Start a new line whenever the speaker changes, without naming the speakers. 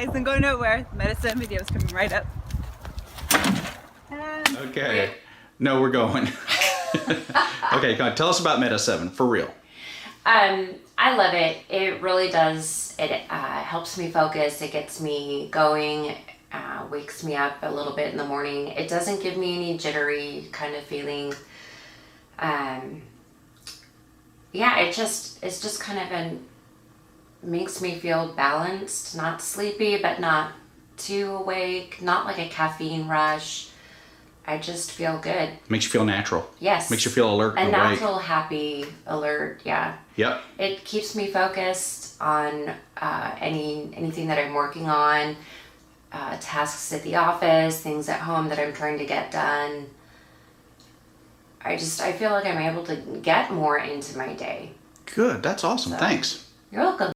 isn't going nowhere. Medicine video's coming right up. And
Okay. No, we're going. Okay, go on. Tell us about Meta 7, for real.
I love it. It really does. It helps me focus. It gets me going. Wakes me up a little bit in the morning. It doesn't give me any jittery kind of feeling. Yeah, it's just kind of makes me feel balanced, not sleepy, but not too awake, not like a caffeine rush. I just feel good.
Makes you feel natural.
Yes.
Makes you feel alert
A
and awake.
natural, happy, alert, yeah.
Yep.
It keeps me focused on anything that I'm working on, tasks at the office, things at home that I'm trying to get done. I feel like I'm able to get more into my day.
Good. That's awesome.
So.
Thanks.
You're welcome.